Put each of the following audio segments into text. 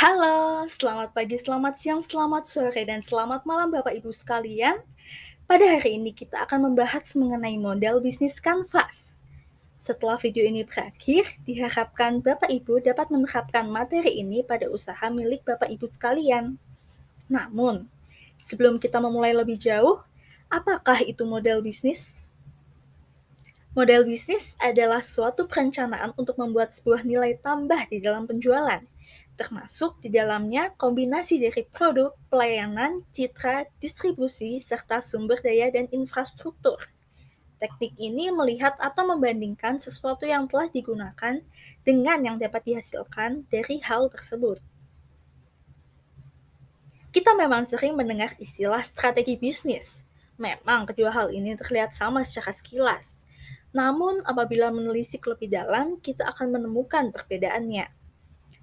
Halo, selamat pagi, selamat siang, selamat sore, dan selamat malam Bapak Ibu sekalian. Pada hari ini kita akan membahas mengenai model bisnis kanvas. Setelah video ini berakhir, diharapkan Bapak Ibu dapat menerapkan materi ini pada usaha milik Bapak Ibu sekalian. Namun, sebelum kita memulai lebih jauh, apakah itu model bisnis? Model bisnis adalah suatu perencanaan untuk membuat sebuah nilai tambah di dalam penjualan, termasuk di dalamnya kombinasi dari produk, pelayanan, citra, distribusi, serta sumber daya dan infrastruktur. Teknik ini melihat atau membandingkan sesuatu yang telah digunakan dengan yang dapat dihasilkan dari hal tersebut. Kita memang sering mendengar istilah strategi bisnis. Memang kedua hal ini terlihat sama secara sekilas. Namun, apabila menelisik lebih dalam, kita akan menemukan perbedaannya.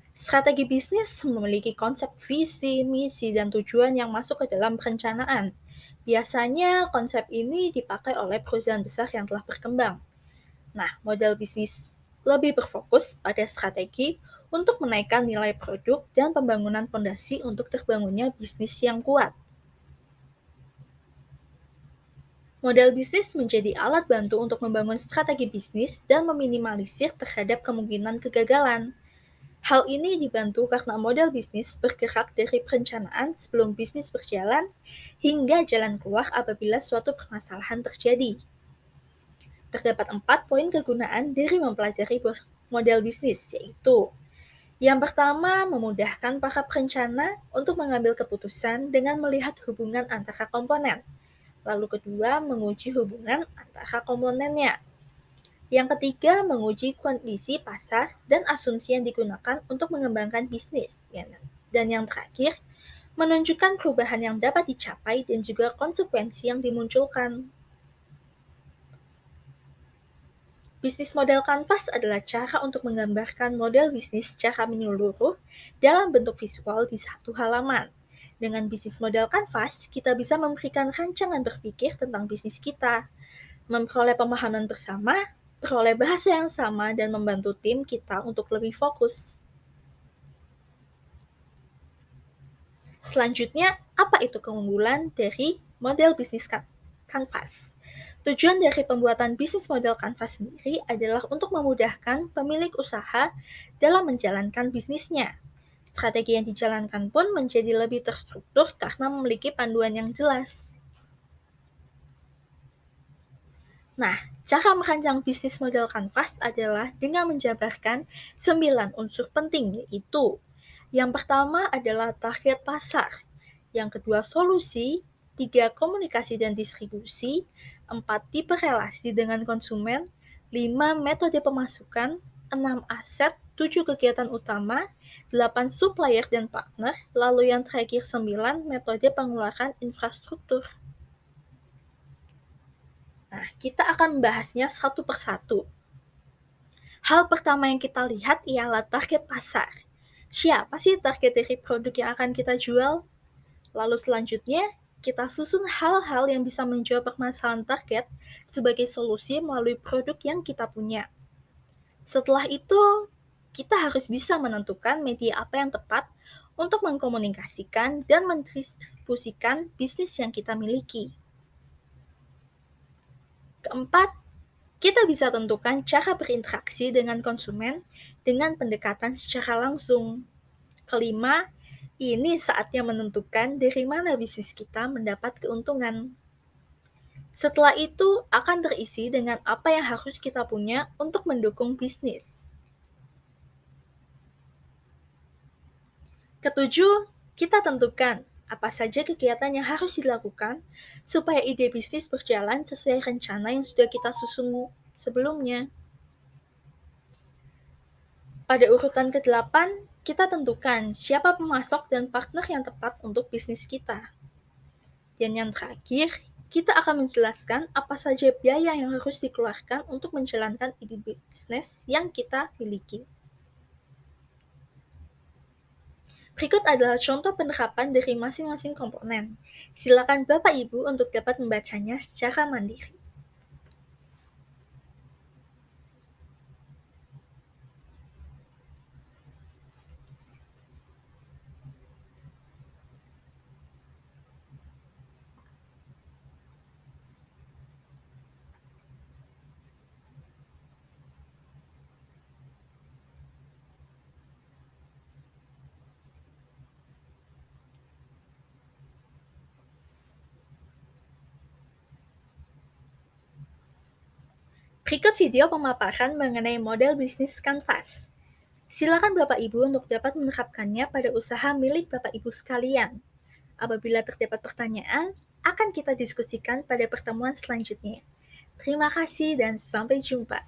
Strategi bisnis memiliki konsep visi, misi, dan tujuan yang masuk ke dalam perencanaan. Biasanya konsep ini dipakai oleh perusahaan besar yang telah berkembang. Nah, model bisnis lebih berfokus pada strategi untuk menaikkan nilai produk dan pembangunan fondasi untuk terbangunnya bisnis yang kuat. Model bisnis menjadi alat bantu untuk membangun strategi bisnis dan meminimalisir terhadap kemungkinan kegagalan. Hal ini dibantu karena model bisnis bergerak dari perencanaan sebelum bisnis berjalan hingga jalan keluar apabila suatu permasalahan terjadi. Terdapat 4 poin kegunaan dari mempelajari model bisnis, yaitu yang pertama, memudahkan para perencana untuk mengambil keputusan dengan melihat hubungan antara komponen. Lalu kedua, menguji hubungan antara komponennya. Yang ketiga, menguji kondisi pasar dan asumsi yang digunakan untuk mengembangkan bisnis. Dan yang terakhir, menunjukkan perubahan yang dapat dicapai dan juga konsekuensi yang dimunculkan. Bisnis model kanvas adalah cara untuk menggambarkan model bisnis secara menyeluruh dalam bentuk visual di satu halaman. Dengan bisnis model kanvas, kita bisa memberikan rancangan berpikir tentang bisnis kita, memperoleh pemahaman bersama, peroleh bahasa yang sama, dan membantu tim kita untuk lebih fokus. Selanjutnya, apa itu keunggulan dari model bisnis kanvas? Tujuan dari pembuatan bisnis model kanvas sendiri adalah untuk memudahkan pemilik usaha dalam menjalankan bisnisnya. Strategi yang dijalankan pun menjadi lebih terstruktur karena memiliki panduan yang jelas. Nah, cara merancang bisnis model kanvas adalah dengan menjabarkan 9 unsur penting, yaitu yang pertama adalah target pasar, yang kedua solusi, 3 komunikasi dan distribusi, 4 tipe relasi dengan konsumen, 5 metode pemasukan, 6 aset, 7 kegiatan utama, 8 supplier dan partner, lalu yang terakhir 9 metode pengeluaran infrastruktur. Nah, kita akan membahasnya satu persatu. Hal pertama yang kita lihat ialah target pasar. Siapa sih target dari produk yang akan kita jual? Lalu selanjutnya, kita susun hal-hal yang bisa menjawab permasalahan target sebagai solusi melalui produk yang kita punya. Setelah itu, kita harus bisa menentukan media apa yang tepat untuk mengkomunikasikan dan mendistribusikan bisnis yang kita miliki. Keempat, kita bisa tentukan cara berinteraksi dengan konsumen dengan pendekatan secara langsung. Kelima, ini saatnya menentukan dari mana bisnis kita mendapat keuntungan. Setelah itu akan terisi dengan apa yang harus kita punya untuk mendukung bisnis. Ketujuh, kita tentukan apa saja kegiatan yang harus dilakukan supaya ide bisnis berjalan sesuai rencana yang sudah kita susun sebelumnya. Pada urutan ke-8, kita tentukan siapa pemasok dan partner yang tepat untuk bisnis kita. Dan yang terakhir, kita akan menjelaskan apa saja biaya yang harus dikeluarkan untuk menjalankan ide bisnis yang kita miliki. Berikut adalah contoh penerapan dari masing-masing komponen. Silakan Bapak Ibu untuk dapat membacanya secara mandiri. Berikut video pemaparan mengenai model bisnis kanvas. Silakan Bapak Ibu untuk dapat menerapkannya pada usaha milik Bapak Ibu sekalian. Apabila terdapat pertanyaan, akan kita diskusikan pada pertemuan selanjutnya. Terima kasih dan sampai jumpa.